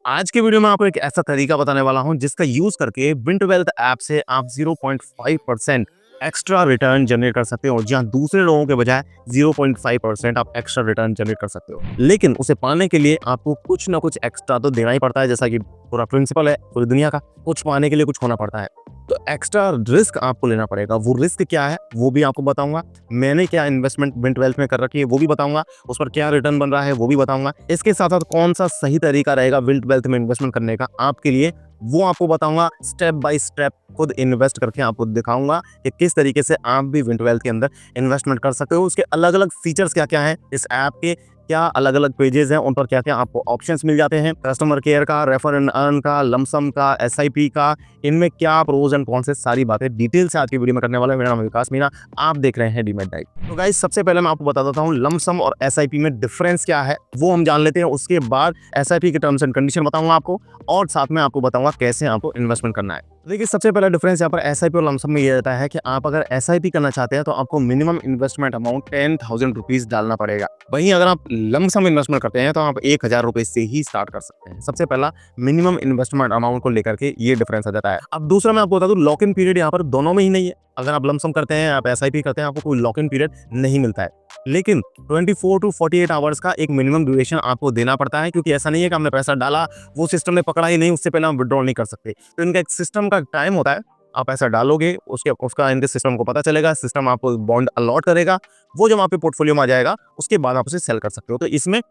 आज के वीडियो में आपको एक ऐसा तरीका बताने वाला हूं जिसका यूज करके विंट वेल्थ ऐप से आप 0.5% एक्स्ट्रा रिटर्न जनरेट कर सकते हो, जहां दूसरे लोगों के बजाय 0.5% आप एक्स्ट्रा रिटर्न जनरेट कर सकते हो। लेकिन उसे पाने के लिए आपको कुछ ना कुछ एक्स्ट्रा तो देना ही पड़ता है, जैसा कि पूरा प्रिंसिपल है पूरी दुनिया का। कुछ पाने के लिए कुछ होना पड़ता है, तो एक्स्ट्रा रिस्क आपको लेना पड़ेगा। वो रिस्क क्या है वो भी आपको बताऊंगा। मैंने क्या इन्वेस्टमेंट विंट वेल्थ में कर रखी है वो भी बताऊंगा। उस पर क्या रिटर्न बन रहा है वो भी बताऊंगा। इसके साथ साथ कौन सा सही तरीका रहेगा विंट वेल्थ में इन्वेस्टमेंट करने का आपके लिए, वो आपको बताऊंगा। स्टेप बाय स्टेप खुद इन्वेस्ट करके आपको दिखाऊंगा कि किस तरीके से आप भी विंट वेल्थ के अंदर इन्वेस्टमेंट कर सकते हो। उसके अलग अलग फीचर्स क्या क्या हैं, इस ऐप के क्या अलग अलग पेजेस हैं, उन पर क्या क्या आपको ऑप्शंस मिल जाते हैं, कस्टमर केयर का, रेफर एंड अर्न का, लमसम का, एसआईपी का, इनमें क्या प्रोज एंड कौन से, सारी बातें डिटेल से आज की वीडियो में करने वाला है। मेरा नाम है विकास मीना, आप देख रहे हैं डीमैट डाइट। तो गाइस सबसे पहले मैं आपको बता देता हूँ लमसम और एसआईपी में डिफरेंस क्या है, वो हम जान लेते हैं। उसके बाद एसआईपी के टर्म्स एंड कंडीशन बताऊंगा आपको, और साथ में आपको बताऊंगा कैसे आपको इन्वेस्टमेंट करना है। देखिए सबसे पहला डिफरेंस यहाँ पर एसआईपी और लमसम में ये रहता है कि आप अगर एसआईपी करना चाहते हैं तो आपको मिनिमम इन्वेस्टमेंट अमाउंट 10,000 रुपीज डालना पड़ेगा। वहीं अगर आप लमसम इन्वेस्टमेंट करते हैं तो आप 1,000 रुपए से ही स्टार्ट कर सकते हैं। सबसे पहला मिनिमम इन्वेस्टमेंट अमाउंट को लेकर के ये डिफरेंस आ जाता है। अब दूसरा मैं आपको बता दूं, लॉक इन पीरियड यहाँ पर दोनों में ही नहीं है। अगर आप लमसम करते हैं, आप एसआईपी करते हैं, आपको कोई लॉक इन पीरियड नहीं मिलता है। लेकिन 24 टू 48 आवर्स का एक मिनिमम ड्यूरेशन आपको देना पड़ता है, क्योंकि ऐसा नहीं है कि हमने पैसा डाला, वो सिस्टम ने पकड़ा ही नहीं, उससे पहले हम विड्रॉल नहीं कर सकते। तो इनका एक सिस्टम का टाइम होता है। आप पैसा डालोगे, उसका इनके सिस्टम को पता चलेगा, सिस्टम आपको बॉन्ड अलॉट करेगा, वो जब आपके पोर्टफोलियो में आ जाएगा उसके बाद आप उसे सेल कर सकते हो। तो इसमें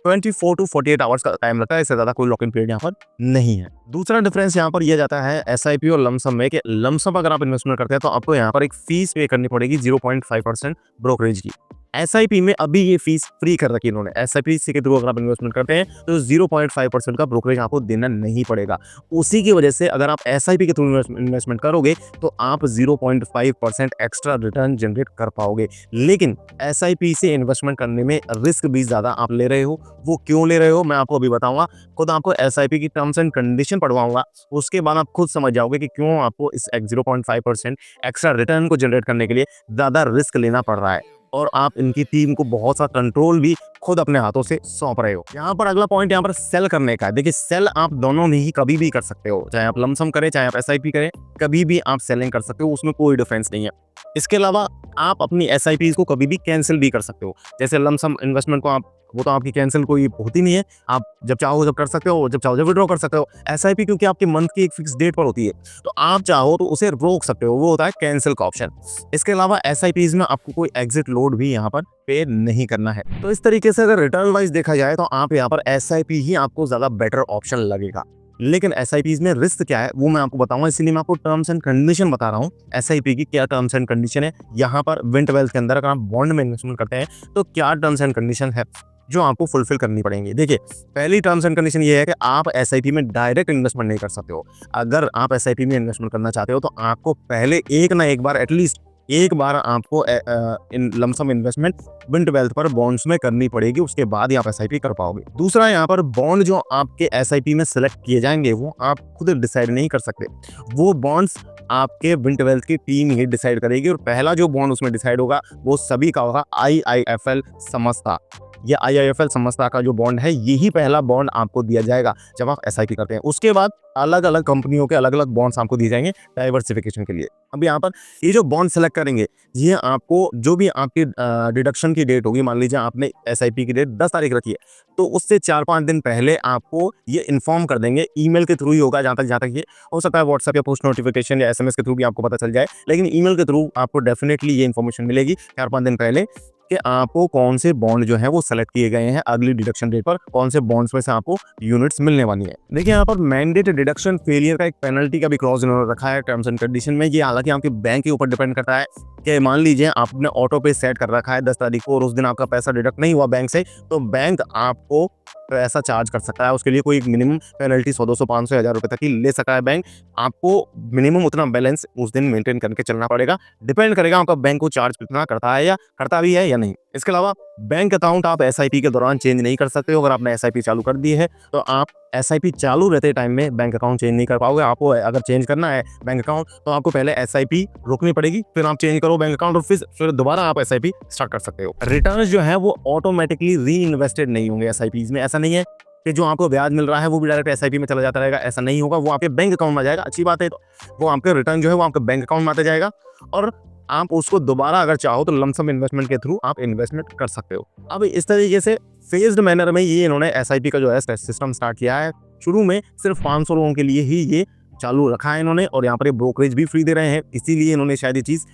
24 टू 48 आवर्स का टाइम लगता है, इससे ज्यादा कोई लॉक इन पीरियड यहाँ पर नहीं है। दूसरा डिफरेंस यहाँ पर यह जाता है एसआईपी और लमसम में, कि लमसम अगर आप इन्वेस्टमेंट करते हैं तो आपको यहाँ पर एक फीस पे करनी पड़ेगी 0.5% ब्रोकरेज की। एसआईपी में अभी ये फीस फ्री कर रखी इन्होंने। एसआईपी के थ्रू अगर आप इन्वेस्टमेंट करते हैं तो 0.5% का ब्रोकरेज आपको देना नहीं पड़ेगा। उसी की वजह से अगर आप एसआईपी के थ्रू इन्वेस्टमेंट करोगे तो आप 0.5% एक्स्ट्रा रिटर्न जनरेट कर पाओगे। लेकिन एसआईपी से इन्वेस्टमेंट करने में रिस्क भी ज्यादा आप ले रहे हो। वो क्यों ले रहे हो मैं आपको अभी बताऊंगा। खुद आपको एसआईपी की टर्म्स एंड कंडीशन पढ़वाऊंगा, उसके बाद आप खुद समझ जाओगे कि क्यों आपको इस 0.5% एक्स्ट्रा रिटर्न को जनरेट करने के लिए ज्यादा रिस्क लेना पड़ रहा है, और आप इनकी टीम को बहुत सा कंट्रोल भी खुद अपने हाथों से सौंप रहे हो। यहाँ पर अगला पॉइंट यहाँ पर सेल करने का है। देखिए सेल आप दोनों में ही कभी भी कर सकते हो, चाहे आप लमसम करें चाहे आप एसआईपी करें, कभी भी आप सेलिंग कर सकते हो, उसमें कोई डिफरेंस नहीं है। इसके अलावा आप अपनी एसआईपी को कभी भी कैंसिल भी कर सकते हो। जैसे लमसम इन्वेस्टमेंट को आप, वो तो आपकी कैंसिल कोई होती नहीं है, आप जब चाहो जब कर सकते हो, जब चाहो जब विड्रॉ कर सकते हो। एसआईपी क्योंकि आपके मंथ की एक फिक्स डेट पर होती है, तो आप चाहो तो उसे रोक सकते हो, वो होता है कैंसिल का ऑप्शन। इसके अलावा एसआईपीज में आपको कोई एग्जिट लोड भी यहाँ पर पे नहीं करना है। तो इस तरीके से अगर रिटर्न वाइज देखा जाए तो आप यहाँ पर एसआईपी ही आपको ज्यादा बेटर ऑप्शन लगेगा। लेकिन एसआईपीज में रिस्क क्या है वो मैं आपको बताऊंगा, इसलिए मैं आपको टर्म्स एंड कंडीशन बता रहा हूँ। एसआईपी की क्या टर्म्स एंड कंडीशन है यहाँ पर विंट वेल्थ के अंदर, अगर आप बॉन्ड में इन्वेस्टमेंट करते हैं तो क्या टर्म्स एंड कंडीशन है जो आपको फुलफिल करनी पड़ेंगी। देखिए पहली टर्म्स एंड कंडीशन ये है कि आप एसआईपी में डायरेक्ट इन्वेस्टमेंट नहीं कर सकते हो। अगर आप एसआईपी में इन्वेस्टमेंट करना चाहते हो तो आपको पहले एक ना एक बार, एटलीस्ट एक बार आपको इन लमसम इन्वेस्टमेंट विंट वेल्थ पर बॉन्ड्स में करनी पड़ेगी, उसके बाद ही आप एसआईपी कर पाओगे। दूसरा, यहाँ पर बॉन्ड जो आपके एसआईपी में सिलेक्ट किए जाएंगे वो आप खुद डिसाइड नहीं कर सकते, वो बॉन्ड्स आपके विंट वेल्थ की टीम ही डिसाइड करेगी। और पहला जो बॉन्ड उसमें डिसाइड होगा वो सभी का होगा आईआईएफएल समझता। ये आईआईएफएल समझता का जो बॉन्ड है, यही पहला बॉन्ड आपको दिया जाएगा जब आप एसआईपी करते हैं। उसके बाद अलग अलग कंपनियों के अलग अलग बॉन्ड्स आपको दिए जाएंगे डाइवर्सिफिकेशन के लिए। अब यहाँ पर ये जो बॉन्ड सेलेक्ट करेंगे, ये आपको जो भी आपकी डिडक्शन की डेट होगी, मान लीजिए आपने एसआईपी की डेट 10 तारीख रखी है, तो उससे 4-5 दिन पहले आपको ये इन्फॉर्म कर देंगे। ईमेल के थ्रू ही होगा, जहाँ तक ये हो सकता है व्हाट्सएप या पोस्ट नोटिफिकेशन या एसएमएस के थ्रू भी आपको पता चल जाए, लेकिन ईमेल के थ्रू आपको डेफिनेटली ये इन्फॉर्मेशन मिलेगी 4-5 दिन पहले कि आपको कौन से बॉन्ड जो है वो सेलेक्ट किए गए हैं अगली डिडक्शन डेट पर, कौन से बॉन्ड्स में से आपको यूनिट्स मिलने वाली है। देखिए यहाँ पर मैंडेट डिडक्शन फेलियर का एक पेनल्टी का भी क्लॉज इन्होंने रखा है टर्म्स एंड कंडीशन में। ये हालांकि आपके बैंक के ऊपर डिपेंड करता है कि मान लीजिए आपने ऑटो पे सेट कर रखा है 10 तारीख को और उस दिन आपका पैसा डिडक्ट नहीं हुआ बैंक से, तो बैंक आपको पैसा चार्ज कर सकता है। उसके लिए कोई मिनिमम पेनल्टी 100, 200, 500, 1000 रुपए तक ही ले सकता है बैंक। आपको मिनिमम उतना बैलेंस उस दिन मेंटेन करके चलना पड़ेगा। डिपेंड करेगा आपका बैंक को चार्ज कितना करता है या करता भी है या नहीं। इसके अलावा बैंक अकाउंट आप एसआईपी के दौरान चेंज नहीं कर सकते हो। अगर आपने एसआईपी चालू कर दी है तो आप एसआईपी चालू रहते टाइम में बैंक अकाउंट चेंज नहीं कर पाओगे। आपको अगर चेंज करना है बैंक अकाउंट तो आपको पहले एसआईपी रोकनी पड़ेगी, फिर आप चेंज करो बैंक अकाउंट और फिर दोबारा आप एसआईपी स्टार्ट कर सकते हो। रिटर्न जो है वो ऑटोमेटिकली री इन्वेस्टेड नहीं होंगे एसआईपीज में। ऐसा नहीं है कि जो आपको ब्याज मिल रहा है वो भी डायरेक्ट एसआईपी में चला जाता रहेगा, ऐसा नहीं होगा। वो आपके बैंक अकाउंट में आ जाएगा, अच्छी बात है। तो वो आपके रिटर्न जो है वो आपके बैंक अकाउंट में आता जाएगा और आप उसको दोबारा अगर चाहो तो लमसम इन्वेस्टमेंट के थ्रू आप इन्वेस्टमेंट कर सकते हो। अब इस तरीके से फेज्ड मैनर में ये इन्होंने एसआईपी का जो है सिस्टम स्टार्ट किया है। शुरू में सिर्फ 500 लोगों के लिए ही ये चालू रखा है इन्होंने, और यहाँ पर ये ब्रोकरेज भी फ्री दे रहे हैं, इसीलिए इन्होंने शायद ये चीज़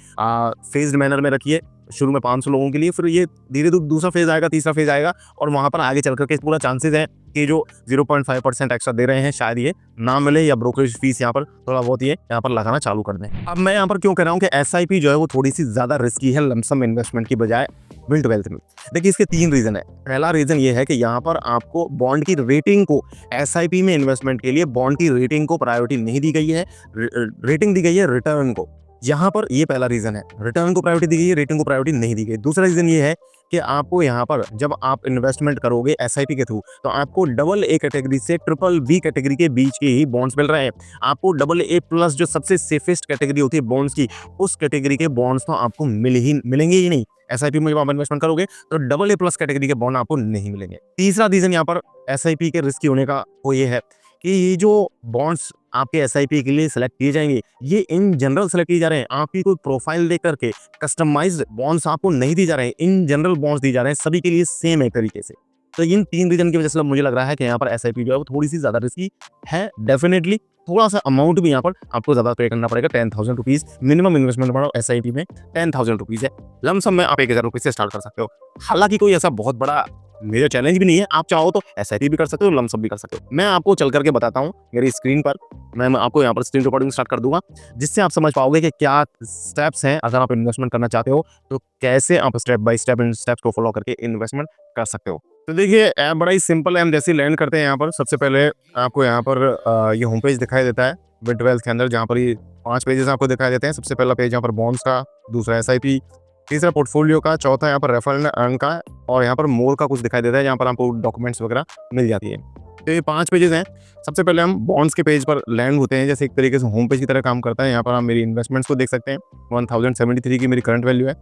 फेज्ड मैनर में रखी है। शुरू में 500 लोगों के लिए, फिर ये धीरे धीरे दूसरा फेज आएगा, तीसरा फेज आएगा, और वहाँ पर आगे चल करके पूरा चांसेस है कि जो 0.5% एक्स्ट्रा दे रहे हैं शायद ये ना मिले, या ब्रोकरेज फीस यहाँ पर थोड़ा बहुत ये यहाँ पर लगाना चालू कर दें। अब मैं यहाँ पर क्यों कह रहा हूँ कि एसआईपी जो है वो थोड़ी सी ज़्यादा रिस्की है लमसम इन्वेस्टमेंट की बजाय बिल्ट वेल्थ में। देखिए इसके 3 रीज़न है। पहला रीज़न ये है कि यहाँ पर आपको बॉन्ड की रेटिंग को, एसआईपी में इन्वेस्टमेंट के लिए बॉन्ड की रेटिंग को प्रायोरिटी नहीं दी गई है, रेटिंग दी गई है रिटर्न को। यहाँ पर ये पहला रीजन है, रिटर्न को प्रायोरिटी दी गई है, रेटिंग को प्रायोरिटी नहीं दी गई। दूसरा रीजन ये है कि आपको यहाँ पर जब आप इन्वेस्टमेंट करोगे एसआईपी के थ्रू तो आपको डबल ए कैटेगरी से ट्रिपल बी कैटेगरी के बीच के ही बॉन्ड्स मिल रहे हैं। आपको डबल ए प्लस जो सबसे सेफेस्ट कैटेगरी होती है बॉन्ड्स की, उस कैटेगरी के बॉन्ड्स तो आपको मिलेंगे ही नहीं। एसआईपी में जब आप इन्वेस्टमेंट करोगे तो डबल ए प्लस कैटेगरी के बॉन्ड आपको नहीं मिलेंगे। तीसरा रीजन यहाँ पर एसआईपी के रिस्की होने का वो ये है कि ये जो बॉन्ड्स आपके एसआईपी के लिए सेलेक्ट किए जाएंगे ये इन जनरल सेलेक्ट किए जा रहे हैं। आपकी कोई प्रोफाइल देख करके कस्टमाइज्ड बॉन्ड्स आपको नहीं दी जा रहे हैं, इन जनरल बॉन्ड्स दी जा रहे हैं सभी के लिए सेम एक तरीके से। तो इन 3 रीजन की वजह से मुझे लग रहा है कि यहाँ पर एसआईपी जो है वो थोड़ी सी ज्यादा रिस्की है। डेफिनेटली थोड़ा सा अमाउंट भी यहाँ पर आपको ज्यादा पे करना पड़ेगा। 10,000 रुपीज मिनिमम इन्वेस्टमेंट बढ़ाओ एसआईपी में 10,000 रुपीज है। लमसम में आप 1,000 रुपीज से स्टार्ट कर सकते हो। हालांकि कोई ऐसा बहुत बड़ा मेजर चैलेंज भी नहीं है, आप चाहो तो एसआईपी भी कर सकते हो, लमसम भी कर सकते हो। मैं आपको चल करके बताता हूँ मेरी स्क्रीन पर, मैं आपको यहाँ पर स्क्रीन रिकॉर्डिंग स्टार्ट कर दूंगा जिससे आप समझ पाओगे कि क्या स्टेप्स हैं। अगर आप इन्वेस्टमेंट करना चाहते हो तो कैसे आप step by step in steps को फॉलो करके इन्वेस्टमेंट कर सकते हो। तो देखिए ऐप बड़ा ही सिंपल है। हम जैसे लैंड करते हैं यहाँ पर, सबसे पहले आपको यहाँ पर ये होम पेज दिखाई देता है बिट वेल्थ के अंदर, जहाँ पर ये 5 पेजेस आपको दिखाई देते हैं। सबसे पहला पेज यहाँ पर बॉन्ड्स का, दूसरा एसआईपी, तीसरा पोर्टफोलियो का, चौथा यहाँ पर रेफरल एंड अर्न का, और यहाँ पर मोर का कुछ दिखाई देता है जहाँ पर आपको डॉक्यूमेंट्स वगैरह मिल जाती है। तो ये 5 पेजेस हैं। सबसे पहले हम बॉन्ड्स के पेज पर लैंड होते हैं, जैसे एक तरीके से होम पेज की तरह काम करता है। यहाँ पर आप मेरी इन्वेस्टमेंट्स को देख सकते हैं। 1073 की मेरी करंट वैल्यू है।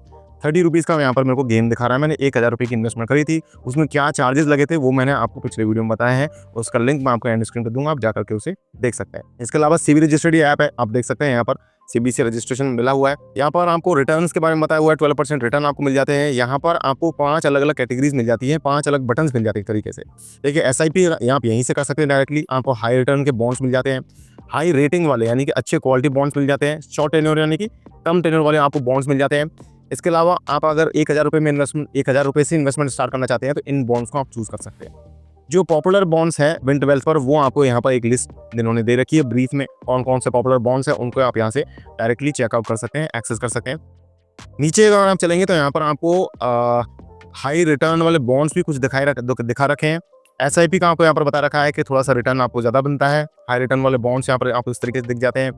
30 रुपीज़ का यहाँ पर मेरे को गेम दिखा रहा है। मैंने 1,000 रुपये की इन्वेस्टमेंट करी थी, उसमें क्या चार्जेस लगे थे वो मैंने आपको पिछले वीडियो में बताया है, उसका लिंक मैं आपको एंड स्क्रीन पर दूंगा, आप जाकर के उसे देख सकते हैं। इसके अलावा सीबी रजिस्टर्ड ऐप है, आप देख सकते हैं यहाँ पर सीबीसी रजिस्ट्रेशन मिला हुआ है। यहाँ पर आपको रिटर्न्स के बारे में बताया हुआ है, 12% रिटर्न आपको मिल जाते हैं। यहाँ पर आपको 5 अलग अलग कैटेगरीज मिल जाती हैं, 5 अलग बटन्स मिल जाते हैं एक तरीके से। देखिए एसआईपी आप यहीं से कर सकते हैं डायरेक्टली। आपको हाई रिटर्न के बॉन्ड्स मिल जाते हैं, हाई रेटिंग वाले यानी कि अच्छे क्वालिटी बॉन्ड्स मिल जाते हैं, शॉर्ट टेन्योर यानी कि कम टेन्योर वाले आपको बॉन्ड्स मिल जाते हैं। इसके अलावा आप अगर 1,000 रुपये में इन्वेस्टमेंट 1,000 रुपये से इन्वेस्टमेंट स्टार्ट करना चाहते हैं तो इन बॉन्ड्स को आप चूज कर सकते हैं। जो पॉपुलर बॉन्ड्स है विंट वेल्थ पर, वो आपको यहाँ पर एक लिस्ट इन्होंने दे रखी है ब्रीफ में, कौन कौन से पॉपुलर बॉन्ड्स हैं उनको आप यहाँ से डायरेक्टली चेकआउट कर सकते हैं, एक्सेस कर सकते हैं। नीचे अगर आप चलेंगे तो यहाँ पर आपको हाई रिटर्न वाले बॉन्ड्स भी कुछ दिखा रखे हैं। एसआईपी का आपको यहाँ पर बता रखा है कि थोड़ा सा रिटर्न आपको ज़्यादा बनता है। हाई रिटर्न वाले बॉन्ड्स यहाँ पर आपको इस तरीके से दिख जाते हैं।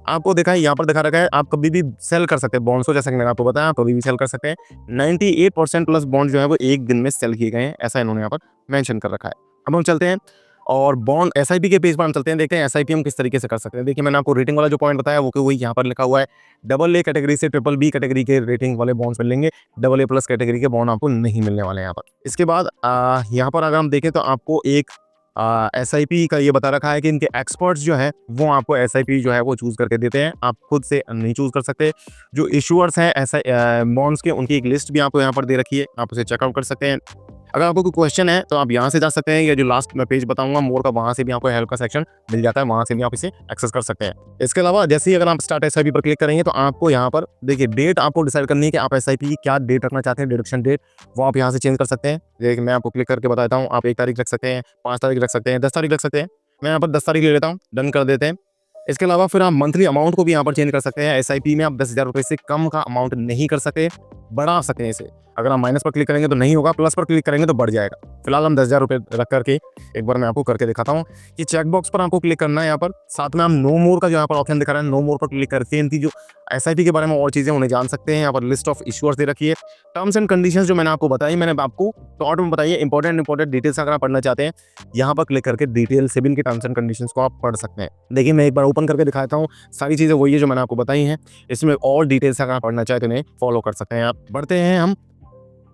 आपको देखा है यहाँ पर दिखा रखा है आप कभी भी सेल कर सकते हैं बॉन्ड्स को, जैसा कि मैंने आपको बताया आप कभी भी सेल कर सकते हैं। 98% प्लस बॉन्ड जो है वो एक दिन में सेल किए गए हैं, ऐसा इन्होंने यहाँ पर मेंशन कर रखा है। अब हम चलते हैं और बॉन्ड एसआईपी के पेज पर हम चलते हैं, देखते हैं एसआईपी हम किस तरीके से कर सकते हैं। देखिए मैंने आपको रेटिंग वाला जो पॉइंट बताया वो वही यहाँ पर लिखा हुआ है। डबल ए कैटेगरी से ट्रिपल बी कैटेगरी के रेटिंग वाले बॉन्ड्स मिलेंगे, डबल ए प्लस कैटेगरी के बॉन्ड आपको नहीं मिलने वाले यहाँ पर। इसके बाद यहाँ पर अगर हम देखें तो आपको एक एसआईपी का ये बता रखा है कि इनके एक्सपर्ट्स जो है वो आपको एसआईपी जो है वो चूज करके देते हैं, आप खुद से नहीं चूज कर सकते। जो इशूअर्स हैं ऐसा बॉन्ड्स के, उनकी एक लिस्ट भी आपको यहाँ पर दे रखी है, आप उसे चेकआउट कर सकते हैं। अगर आपको कोई क्वेश्चन है तो आप यहाँ से जा सकते हैं, या जो लास्ट मैं पेज बताऊंगा मोर का, वहाँ से भी आपको हेल्प का सेक्शन मिल जाता है, वहाँ से भी आप इसे एक्सेस कर सकते हैं। इसके अलावा जैसे ही अगर आप स्टार्ट एसआईपी पर क्लिक करेंगे तो आपको यहाँ पर देखिए डेट आपको डिसाइड करनी है कि आप एसआईपी की क्या डेट रखना चाहते हैं, डिडक्शन डेट वो आप यहाँ से चेंज कर सकते हैं। देखिए मैं आपको क्लिक करके बताता हूँ, आप 1 तारीख रख सकते हैं, 5 तारीख रख सकते हैं, 10 तारीख रख सकते हैं। मैं यहाँ पर 10 तारीख ले लेता हूँ, डन कर देते हैं। इसके अलावा फिर आप मंथली अमाउंट को भी यहाँ पर चेंज कर सकते हैं। एसआईपी में आप 10,000 रुपये से कम का अमाउंट नहीं कर सकते, बढ़ा सकते हैं इसे। अगर आप माइनस पर क्लिक करेंगे तो नहीं होगा, प्लस पर क्लिक करेंगे तो बढ़ जाएगा। फिलहाल हम 10,000 रुपये रख करके एक बार मैं आपको करके दिखाता हूँ। कि चेकबॉक्स पर आपको क्लिक करना है, यहाँ पर साथ में हम नो मोर का जो यहाँ पर ऑप्शन दिखा रहा है, नो मोर पर क्लिक करके इनकी जो एसआईपी के बारे में और चीज़ें उन्हें जान सकते हैं। यहाँ पर लिस्ट ऑफ इश्यूअर्स दे रखी है, टर्म्स एंड कंडीशंस जो मैंने आपको बताई, मैंने आपको शॉर्ट में बताइए। इंपॉर्टेंट डिटेल्स अगर आप पढ़ना चाहते हैं यहाँ पर क्लिक करके डिटेल से भी इनके टर्म्स एंड कंडीशंस को आप पढ़ सकते हैं। देखिए मैं एक बार ओपन करके दिखाता हूँ, सारी चीज़ें वही है जो मैंने आपको बताई हैं। इसमें और डिटेल्स अगर आप पढ़ना चाहते हैं तो इन्हें फॉलो कर सकते हैं। आप बढ़ते हैं हम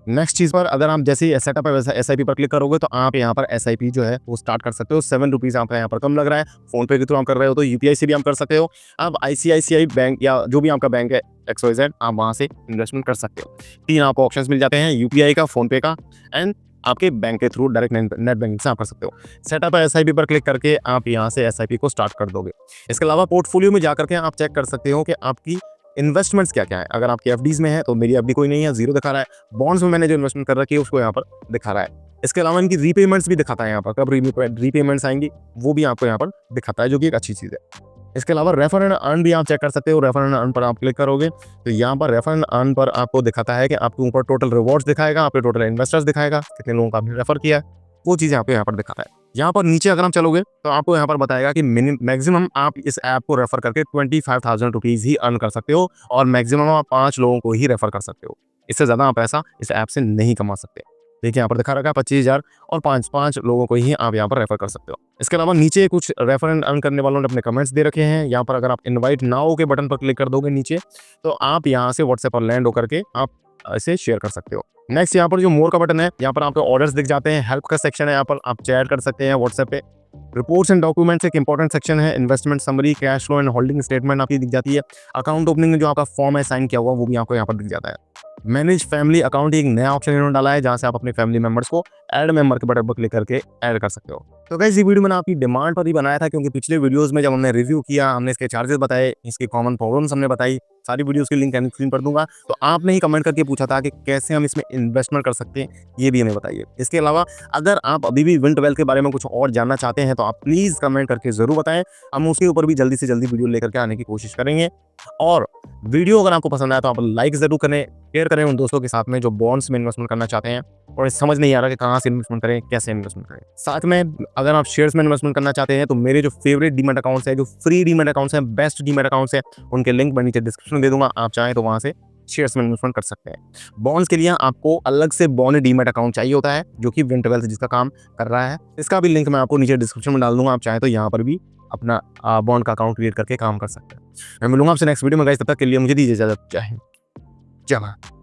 नेक्स्ट चीज़ पर अगर आप जैसे ही सेटअप एसआईपी पर क्लिक करोगे तो आप यहाँ पर एसआईपी जो है वो स्टार्ट कर सकते हो। 7 रुपीज़ आपका यहाँ पर कम लग रहा है। फोन पे के थ्रू आप कर रहे हो तो यूपीआई से भी आप कर सकते हो। आप आईसीआईसीआई बैंक या जो भी आपका बैंक है XYZ आप वहाँ से इन्वेस्टमेंट कर सकते हो। 3 आपको ऑप्शंस मिल जाते हैं, यूपीआई का, फोन पे का एंड आपके बैंक के थ्रू डायरेक्ट नेट बैंकिंग से आप कर सकते हो। सेटअप एसआईपी पर क्लिक करके आप यहाँ से एसआईपी को स्टार्ट कर दोगे। इसके अलावा पोर्टफोलियो में जाकर के आप चेक कर सकते हो कि आपकी इन्वेस्टमेंट्स क्या-क्या है। अगर आपकी एफडीज़ में है तो मेरी एफडी कोई नहीं है, 0 दिखा रहा है। बॉन्ड्स में मैंने जो इन्वेस्टमेंट कर रखी है उसको यहाँ पर दिखा रहा है। इसके अलावा इनकी रीपेमेंट्स भी दिखाता है यहाँ पर, कब रीपेमेंट्स आएँगी वो भी आपको यहाँ पर दिखाता है, जो कि एक अच्छी चीज़ है। इसके अलावा रेफर एंड अर्न भी आप चेक कर सकते हो। रेफर एंड अर्न पर आप क्लिक करोगे तो यहाँ पर रेफर एंड अर्न पर आपको दिखाता है कि आपके ऊपर टोटल रिवॉर्ड्स दिखाएगा, आपके टोटल इन्वेस्टर्स दिखाएगा, कितने लोगों को आपने रेफर किया है, वो चीज़ें आपको यहाँ पर दिखाता है। यहाँ पर नीचे अगर हम चलोगे तो आपको यहाँ पर बताएगा कि मैक्सिमम आप इस ऐप को रेफर करके 25,000 रुपीज़ ही अर्न कर सकते हो और मैक्सिमम आप 5 लोगों को ही रेफर कर सकते हो। इससे ज़्यादा आप पैसा इस ऐप से नहीं कमा सकते। देखिए यहाँ पर दिखा रखा है 25,000 और 5 लोगों को ही आप यहाँ पर रेफर कर सकते हो। इसके अलावा नीचे कुछ रेफर एंड अर्न करने वालों ने अपने कमेंट्स दे रखे हैं। यहाँ पर अगर आप इनवाइट नाउ के बटन पर क्लिक कर दोगे नीचे तो आप यहाँ से व्हाट्सएप पर लैंड होकर के आप इसे शेयर कर सकते हो। नेक्स्ट यहाँ पर जो मोर का बटन है, यहाँ पर आपको ऑर्डर्स दिख जाते हैं। हेल्प का सेक्शन है, यहाँ पर आप चैट कर सकते हैं व्हाट्सएप पे। रिपोर्ट्स एंड डॉक्यूमेंट्स एक इंपॉर्टेंट सेक्शन है। Investment summary, cash flow and holding statement आपकी दिख जाती है। अकाउंट ओपनिंग में जो आपका फॉर्म है साइन किया हुआ वो भी आपको यहाँ पर दिख जाता है। मैनेज फैमिली अकाउंट एक नया ऑप्शन इन्होंने डाला है जहाँ से आप अपने फैमिली मेंबर्स को ऐड मेंबर के बटन पर क्लिक करके ऐड कर सकते हो। तो गाइस ये वीडियो मैंने आपकी डिमांड पर ही बनाया था, क्योंकि पिछले वीडियोस में जब हमने रिव्यू किया, हमने इसके चार्जेस बताए, इसकी कॉमन प्रॉब्लम्स हमने बताई, सारी वीडियोस की लिंक स्क्रीन पर दूंगा। तो आपने ही कमेंट करके पूछा था कि कैसे हम इसमें इन्वेस्टमेंट कर सकते हैं, ये भी हमें बताइए। इसके अलावा अगर आप अभी भी विन12 के बारे में कुछ और जानना चाहते हैं तो आप प्लीज़ कमेंट करके ज़रूर बताएं। हम उसके ऊपर भी जल्दी से जल्दी वीडियो लेकर के आने की कोशिश करेंगे। और वीडियो अगर आपको पसंद आया तो आप लाइक ज़रूर करें, शेयर करें उन दोस्तों के साथ में जो बॉन्ड्स में इन्वेस्टमेंट करना चाहते हैं और समझ नहीं आ रहा कि कहाँ से इन्वेस्टमेंट करें, कैसे इन्वेस्टमेंट करें। साथ में अगर आप शेयर्स में इन्वेस्टमेंट करना चाहते हैं तो मेरे जो फेवरेट डीमैट अकाउंट्स हैं, जो फ्री डीमैट अकाउंट्स हैं, बेस्ट डीमैट अकाउंट्स हैं, उनके लिंक मैं नीचे डिस्क्रिप्शन में दे दूंगा। आप चाहें तो वहाँ से शेयर्स में इन्वेस्टमेंट कर सकते हैं। बॉन्ड्स के लिए आपको अलग से बॉन्ड डीमैट अकाउंट चाहिए होता है, जो कि विन12 जिसका काम कर रहा है। इसका भी लिंक मैं आपको नीचे डिस्क्रिप्शन में डाल दूंगा। आप चाहें तो यहाँ पर भी अपना बॉन्ड का अकाउंट क्रिएट करके काम कर सकते हैं। मैं मिलूंगा आपसे नेक्स्ट वीडियो में गाइस, तब तक के लिए मुझे दीजिए इजाजत। जय हिंद, जय भारत।